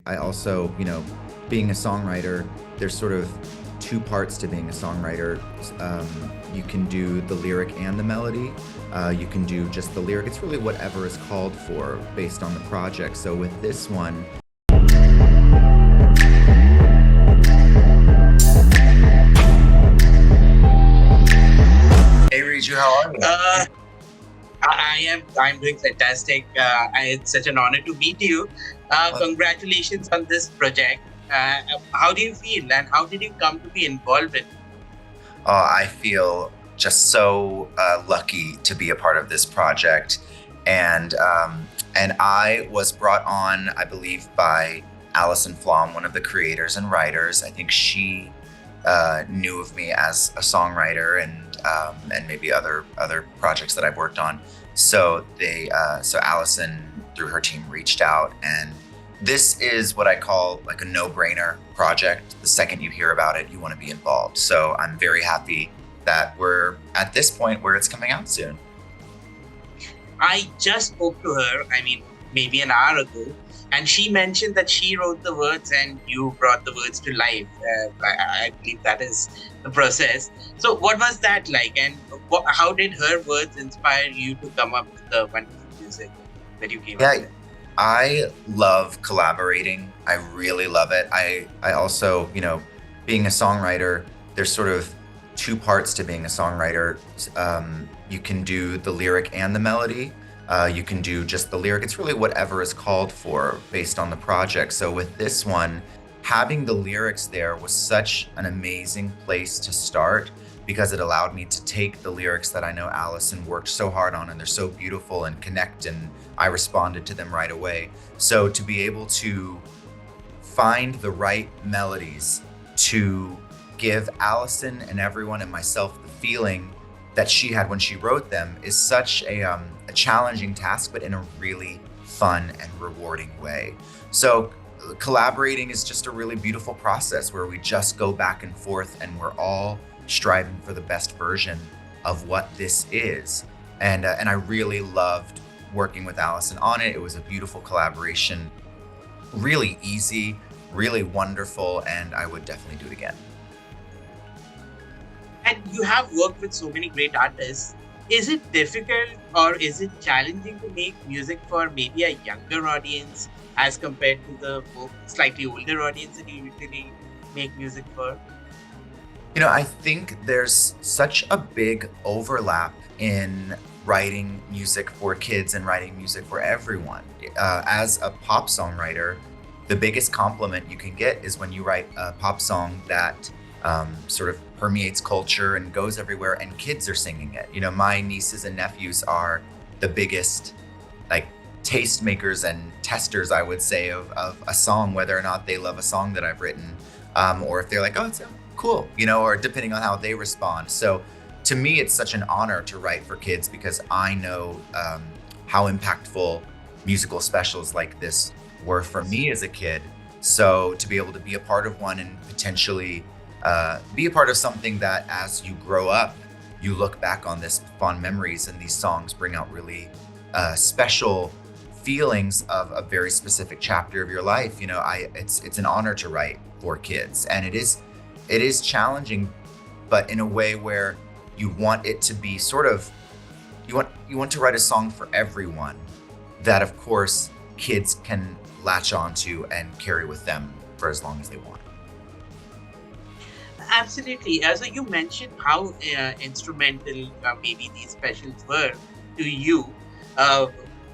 I also, being a songwriter, there's sort of two parts to being a songwriter. You can do the lyric and the melody. You can do just the lyric. It's really whatever is called for based on the project. So with this one, hey Riju, how are you? I'm doing fantastic. It's such an honor to meet you. Congratulations on this project. How do you feel, and how did you come to be involved in it? I feel just so lucky to be a part of this project, and I was brought on, I believe, by Alison Flom, one of the creators and writers. I think she knew of me as a songwriter and maybe other projects that I've worked on. So so Alison through her team reached out, and this is what I call like a no-brainer project. The second you hear about it, you want to be involved. So I'm very happy that we're at this point where it's coming out soon. I just spoke to her, maybe an hour ago, and she mentioned that she wrote the words and you brought the words to life. I believe that is the process. So what was that like, and how did her words inspire you to come up with the wonderful music that you came up with? I love collaborating. I really love it. I also, being a songwriter, there's sort of two parts to being a songwriter. You can do the lyric and the melody. You can do just the lyric. It's really whatever is called for based on the project. So with this one, having the lyrics there was such an amazing place to start, because it allowed me to take the lyrics that I know Alison worked so hard on, and they're so beautiful and connect, and I responded to them right away. So to be able to find the right melodies to give Alison and everyone and myself the feeling that she had when she wrote them is such a challenging task, but in a really fun and rewarding way. So collaborating is just a really beautiful process where we just go back and forth, and we're all striving for the best version of what this is. And I really loved working with Alison on it. It was a beautiful collaboration, really easy, really wonderful, and I would definitely do it again. And you have worked with so many great artists. Is it difficult or is it challenging to make music for maybe a younger audience as compared to the slightly older audience that you usually make music for? I think there's such a big overlap in writing music for kids and writing music for everyone. As a pop songwriter, the biggest compliment you can get is when you write a pop song that sort of permeates culture and goes everywhere, and kids are singing it. My nieces and nephews are the biggest tastemakers and testers, I would say, of a song, whether or not they love a song that I've written, or if they're like, oh, it's cool, or depending on how they respond. So to me, it's such an honor to write for kids, because I know how impactful musical specials like this were for me as a kid. So to be able to be a part of one and potentially be a part of something that as you grow up, you look back on this fond memories, and these songs bring out really special feelings of a very specific chapter of your life. It's an honor to write for kids, and it is challenging, but in a way where you want it to be sort of, you want to write a song for everyone that, of course, kids can latch onto and carry with them for as long as they want. Absolutely. So you mentioned how instrumental maybe these specials were to you.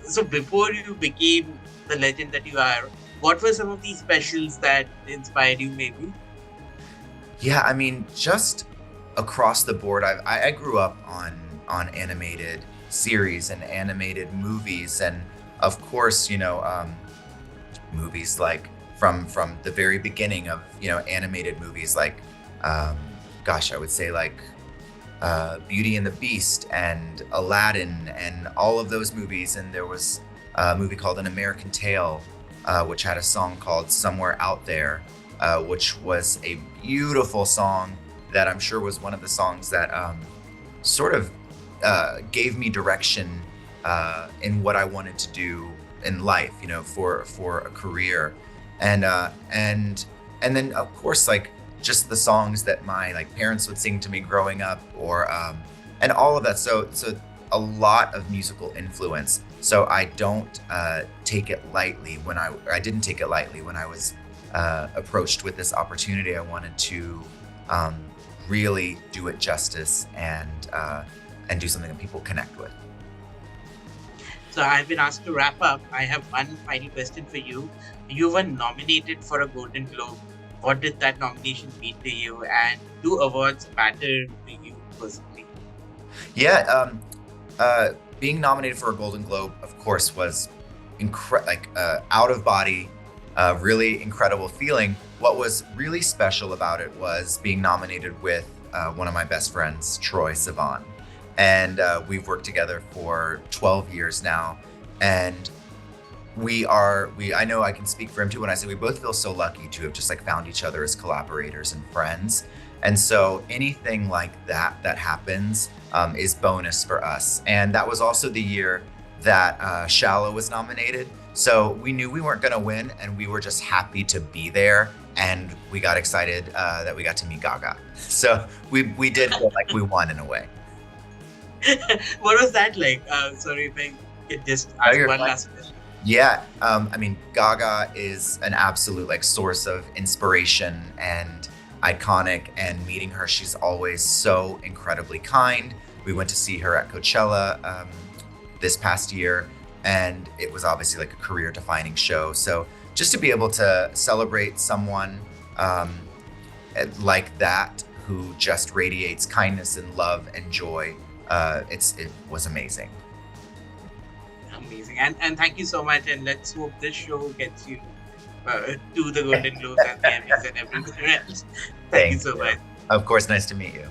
So before you became the legend that you are, what were some of these specials that inspired you maybe? Yeah, just across the board, I grew up on animated series and animated movies, and of course, movies like from the very beginning of animated movies like I would say like Beauty and the Beast and Aladdin and all of those movies. And there was a movie called An American Tail, which had a song called Somewhere Out There, which was a beautiful song that I'm sure was one of the songs that sort of gave me direction in what I wanted to do in life, for a career. And then of course like just the songs that my like parents would sing to me growing up, or and all of that. So a lot of musical influence. So I don't take it lightly when I didn't take it lightly when I was approached with this opportunity. I wanted to really do it justice and do something that people connect with. So I've been asked to wrap up. I have one final question for you. You were nominated for a Golden Globe. What did that nomination mean to you? And do awards matter to you personally? Yeah, being nominated for a Golden Globe, of course, was out of body, really incredible feeling. What was really special about it was being nominated with one of my best friends, Troye Sivan. And we've worked together for 12 years now. And I know I can speak for him too when I say we both feel so lucky to have just like found each other as collaborators and friends. And so anything like that happens is bonus for us. And that was also the year that Shallow was nominated. So we knew we weren't going to win, and we were just happy to be there. And we got excited that we got to meet Gaga. So we did feel like we won in a way. What was that like? Sorry if I could just ask one last question. Yeah, I mean, Gaga is an absolute like source of inspiration and iconic, and meeting her, she's always so incredibly kind. We went to see her at Coachella this past year, and it was obviously like a career-defining show. So just to be able to celebrate someone like that, who just radiates kindness and love and joy, it was amazing. Amazing. And thank you so much, and let's hope this show gets you to the Golden Globes and the Emmys and everywhere else. Thank you so much. Of course, nice to meet you.